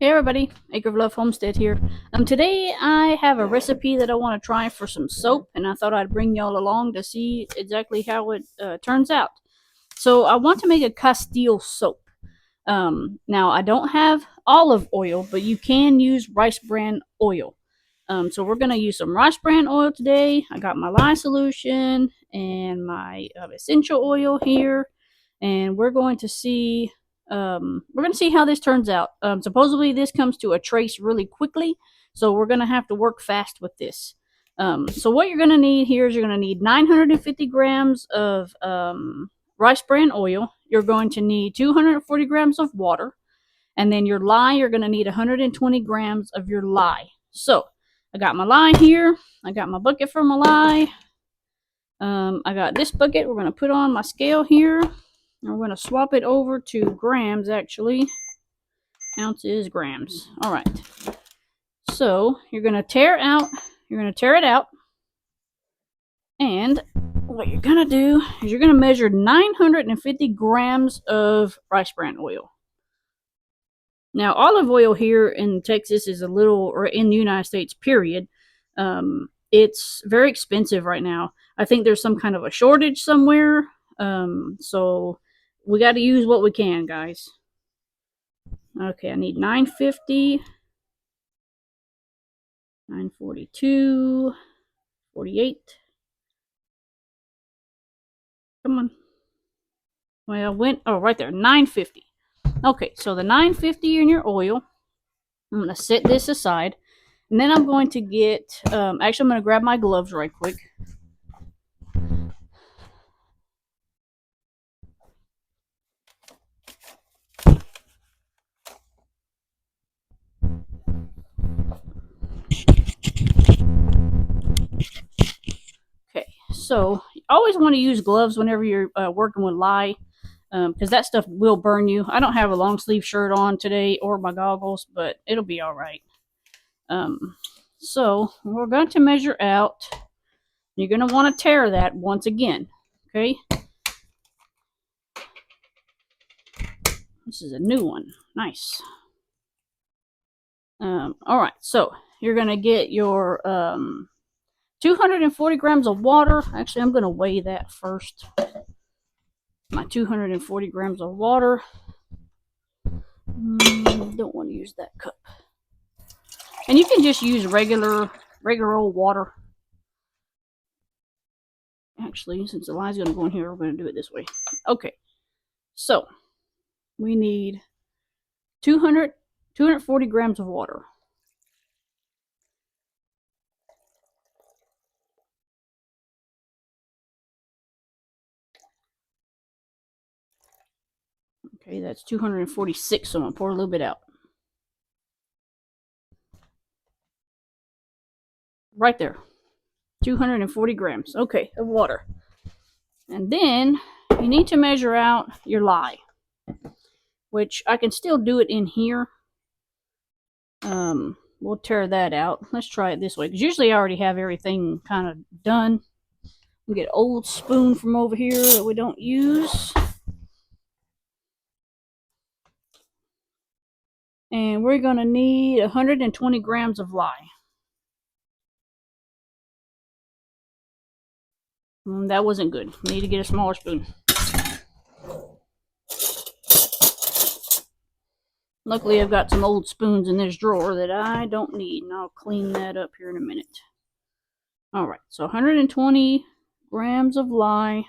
Hey everybody, Acre of Love Homestead here. Today I have a recipe that I want to try for some soap, and I thought I'd bring y'all along to see exactly how it turns out. So I want to make a Castill soap. Now I don't have olive oil, but you can use Rice Bran oil. So we're going to use some Rice Bran oil today. I got my lye solution and my essential oil here, and we're going to see how this turns out. Supposedly this comes to a trace really quickly, so we're going to have to work fast with this. So what you're going to need here is you're going to need 950 grams of rice bran oil. You're going to need 240 grams of water, and then your lye, you're going to need 120 grams of your lye. So I got my lye here. I got my bucket for my lye. I got this bucket. We're going to put on my scale here. We're going to swap it over to grams, actually. Ounces, grams. All right. So you're going to tear it out. And what you're going to do is you're going to measure 950 grams of rice bran oil. Now, olive oil here in Texas is or in the United States, period. It's very expensive right now. I think there's some kind of a shortage somewhere. So we got to use what we can, guys. Okay, I need 950, 942, 48. Come on. Well, right there, 950. Okay, so the 950 in your oil. I'm going to set this aside. And then I'm going to get, actually I'm going to grab my gloves right quick. Okay, so you always want to use gloves whenever you're working with lye, because that stuff will burn you. I don't have a long sleeve shirt on today or my goggles, but it'll be all right. So we're going to measure out. You're going to want to tare that once again. Okay. This is a new one. Nice. All right. So you're going to get your 240 grams of water. Actually, I'm going to weigh that first. My 240 grams of water. Don't want to use that cup. And you can just use regular old water. Actually, since the lye's going to go in here, we're going to do it this way. Okay. So we need 240 grams of water. Okay, that's 246, so I'm going to pour a little bit out. Right there. 240 grams, okay, of water. And then you need to measure out your lye, which I can still do it in here. We'll tear that out. Let's try it this way, because usually I already have everything kind of done. We'll get an old spoon from over here that we don't use. And we're going to need 120 grams of lye. That wasn't good. Need to get a smaller spoon. Luckily, I've got some old spoons in this drawer that I don't need, and I'll clean that up here in a minute. Alright, so 120 grams of lye.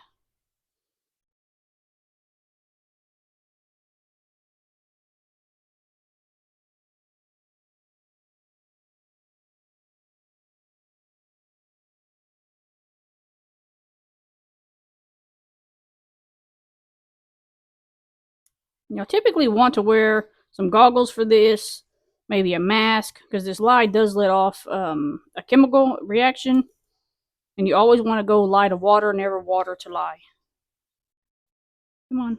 You'll typically want to wear some goggles for this, maybe a mask, because this lye does let off a chemical reaction, and you always want to go lye to water, never water to lye. Come on.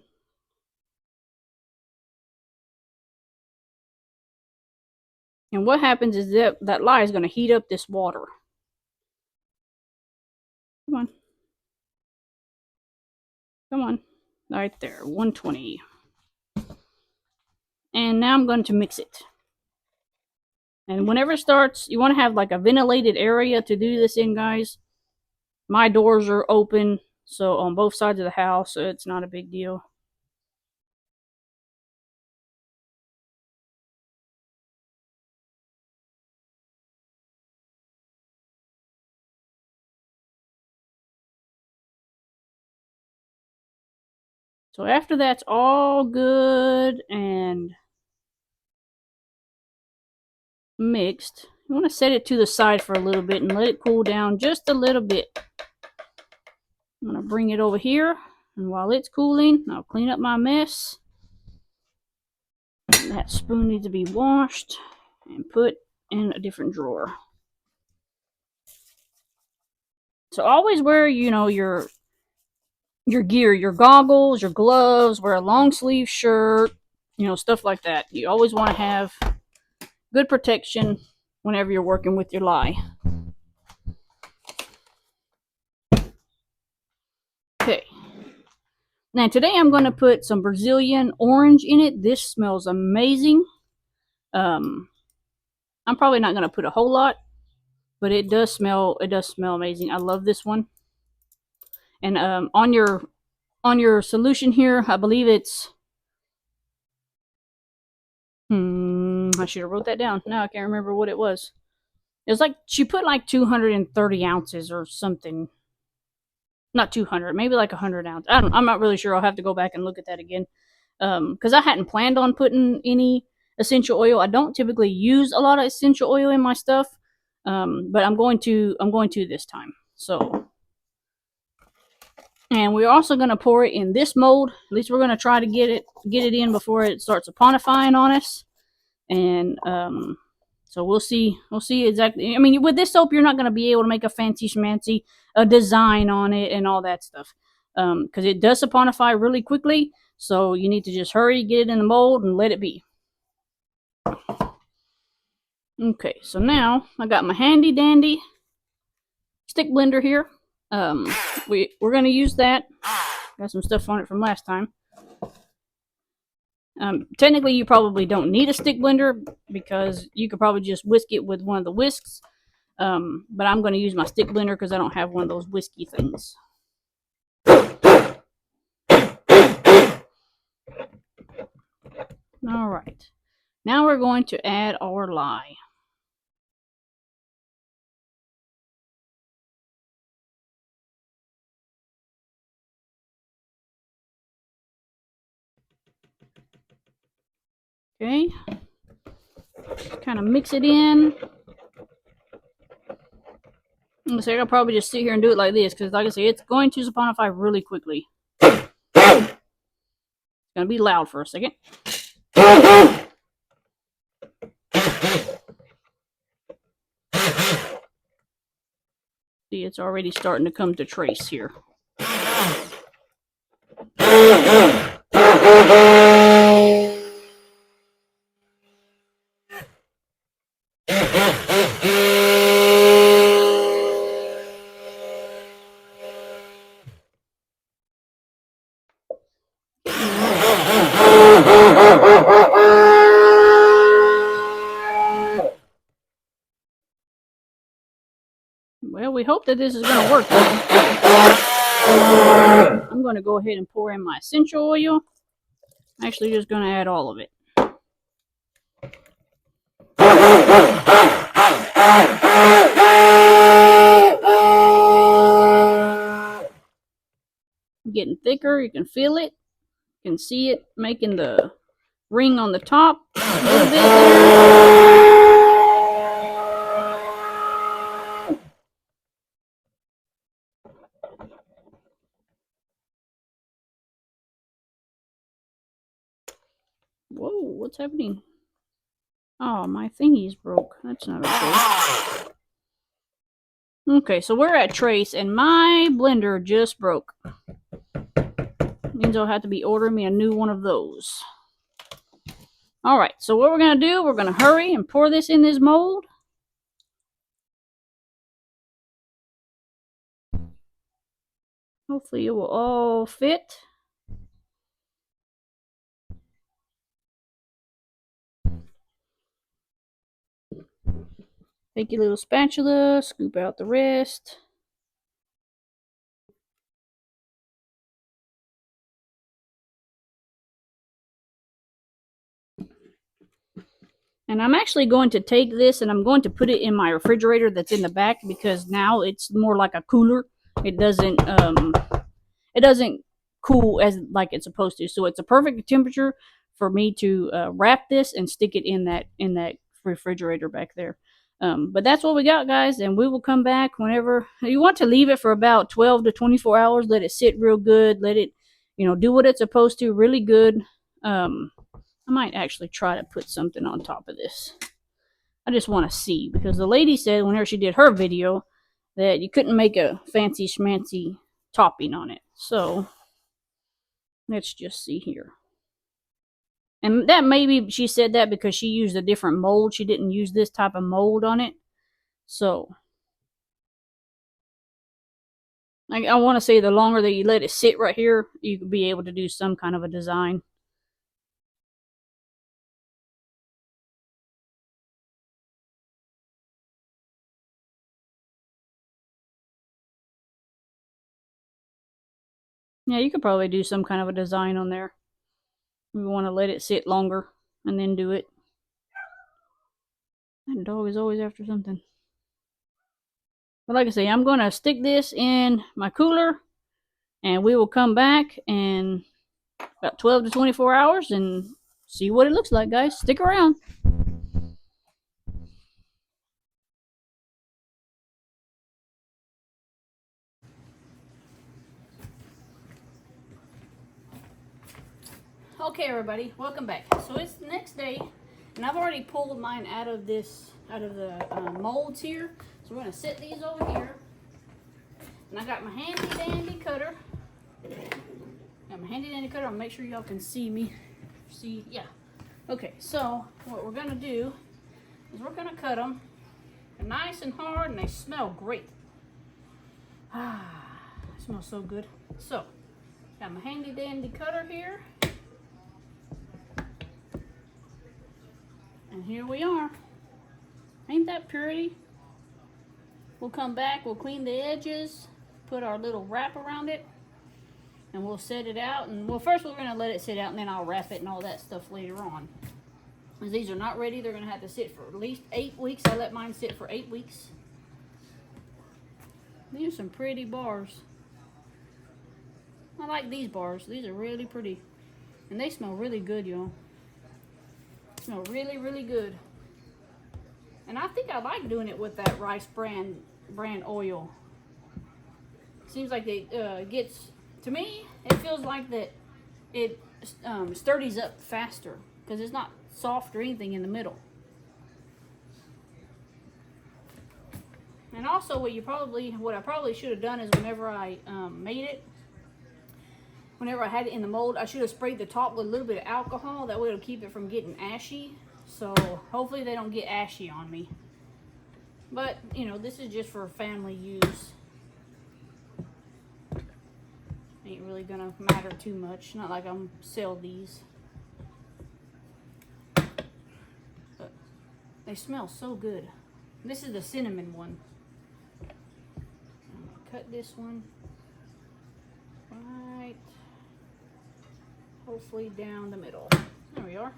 And what happens is that lye is going to heat up this water. Come on. Come on. Right there, 120. And now I'm going to mix it. And whenever it starts, you want to have like a ventilated area to do this in, guys. My doors are open, so on both sides of the house, so it's not a big deal. So after that's all good and mixed, you want to set it to the side for a little bit and let it cool down just a little bit. I'm going to bring it over here, and while it's cooling, I'll clean up my mess. And that spoon needs to be washed and put in a different drawer. So always wear, your gear, your goggles, your gloves, wear a long sleeve shirt, stuff like that. You always want to have good protection whenever you're working with your lye. Okay. Now today I'm going to put some Brazilian orange in it. This smells amazing. I'm probably not going to put a whole lot, but it does smell amazing. I love this one. And on your solution here, I believe it's I should have wrote that down. Now I can't remember what it was. It was like she put like 230 ounces or something. Not 200, maybe like 100 ounces. I'm not really sure. I'll have to go back and look at that again. Because I hadn't planned on putting any essential oil. I don't typically use a lot of essential oil in my stuff, but I'm going to this time. So, and we're also going to pour it in this mold. At least we're going to try to get it in before it starts saponifying on us. And so we'll see exactly. I mean, with this soap, you're not going to be able to make a fancy schmancy design on it and all that stuff, because it does saponify really quickly. So you need to just hurry, get it in the mold, and let it be. Okay, so now I got my handy dandy stick blender here. We're going to use that. Got some stuff on it from last time. Technically, you probably don't need a stick blender because you could probably just whisk it with one of the whisks. But I'm going to use my stick blender because I don't have one of those whiskey things. All right. Now we're going to add our lye. Okay. Kind of mix it in. So I'll probably just sit here and do it like this because, like I say, it's going to saponify really quickly. It's going to be loud for a second. See, it's already starting to come to trace here. Well, we hope that this is going to work. I'm going to go ahead and pour in my essential oil. I'm actually just going to add all of it. Getting thicker, you can feel it. You can see it making the ring on the top a little bit there. Whoa, what's happening? Oh, my thingy's broke. That's not okay. Okay, so we're at trace, and my blender just broke. Means I'll have to be ordering me a new one of those. Alright, so what we're going to do, we're going to hurry and pour this in this mold. Hopefully it will all fit. Take your little spatula, scoop out the rest. And I'm actually going to take this and I'm going to put it in my refrigerator that's in the back because now it's more like a cooler. It doesn't cool as like it's supposed to. So it's a perfect temperature for me to wrap this and stick it in that refrigerator back there. But that's what we got, guys, and we will come back whenever you want to leave it for about 12 to 24 hours. Let it sit real good. Let it, do what it's supposed to. Really good. I might actually try to put something on top of this. I just want to see because the lady said whenever she did her video that you couldn't make a fancy schmancy topping on it. So let's just see here. And that maybe she said that because she used a different mold. She didn't use this type of mold on it. So I want to say the longer that you let it sit right here, you could be able to do some kind of a design. Yeah, you could probably do some kind of a design on there. We want to let it sit longer and then do it. That dog is always after something. But like I say, I'm going to stick this in my cooler and we will come back in about 12 to 24 hours and see what it looks like, guys. Stick around. Okay, everybody, welcome back. So it's the next day, and I've already pulled mine out of the molds here. So we're gonna set these over here, and I got my handy dandy cutter. I'll make sure y'all can see me. See, yeah. Okay, so what we're gonna do is we're gonna cut them. They're nice and hard, and they smell great. Ah, it smells so good. So, got my handy dandy cutter here. And here we are. Ain't that pretty? We'll come back, we'll clean the edges, put our little wrap around it, and we'll set it out. And well, first we're gonna let it sit out and then I'll wrap it and all that stuff later on. As these are not ready, they're gonna have to sit for at least 8 weeks. I let mine sit for 8 weeks. These are some pretty bars. I like these bars. These are really pretty. And they smell really good, y'all. Smell really, really good. And I think I like doing it with that Rice Bran oil. Seems like it gets, to me, it feels like that it sturdies up faster because it's not soft or anything in the middle. And also what I probably should have done is whenever I made it, whenever I had it in the mold, I should have sprayed the top with a little bit of alcohol. That way it'll keep it from getting ashy. So hopefully they don't get ashy on me. But, this is just for family use. Ain't really gonna matter too much. Not like I'm sell these. But they smell so good. This is the cinnamon one. I'm gonna cut this one. Right. Hopefully down the middle. There we are.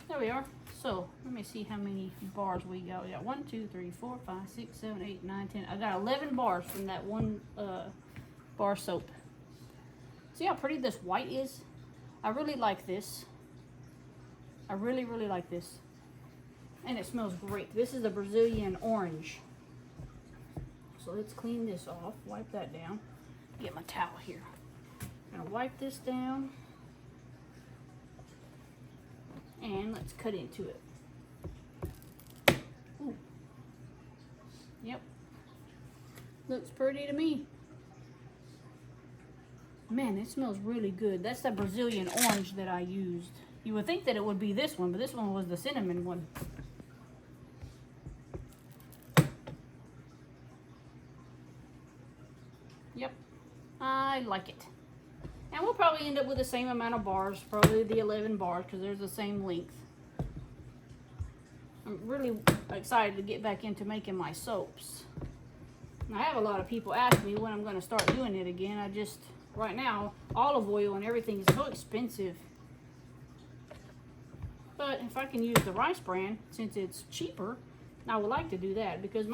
There we are. So let me see how many bars we got. We got 1, 2, 3, 4, 5, 6, 7, 8, 9, 10. I got 11 bars from that one bar soap. See how pretty this white is? I really like this. I really, really like this. And it smells great. This is the Brazilian orange. So let's clean this off. Wipe that down. Get my towel here. I'm gonna wipe this down. And let's cut into it. Ooh. Yep. Looks pretty to me. Man, it smells really good. That's the Brazilian orange that I used. You would think that it would be this one, but this one was the cinnamon one. Yep. I like it. And we'll probably end up with the same amount of bars, probably the 11 bars, because they're the same length. I'm really excited to get back into making my soaps. I have a lot of people ask me when I'm going to start doing it again. Right now, olive oil and everything is so expensive. But if I can use the Rice Bran, since it's cheaper, I would like to do that. Because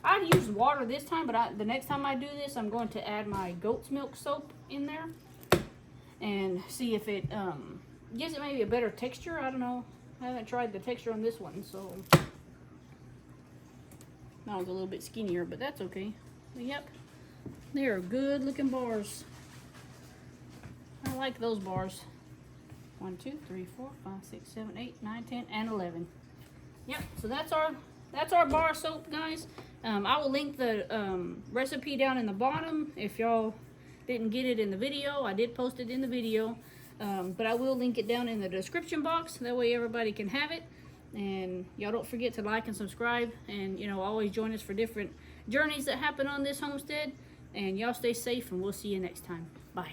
I'd used water this time, but the next time I do this, I'm going to add my goat's milk soap in there. And see if it gives it maybe a better texture. I don't know. I haven't tried the texture on this one, so that was a little bit skinnier, but that's okay. But yep, they are good looking bars. I like those bars. 1, 2, 3, 4, 5, 6, 7, 8, 9, 10, and 11. Yep. So that's our bar soap, guys. I will link the recipe down in the bottom if y'all didn't get it in the video. I did post it in the video. But I will link it down in the description box. That way everybody can have it. And y'all don't forget to like and subscribe. And, always join us for different journeys that happen on this homestead. And y'all stay safe, and we'll see you next time. Bye.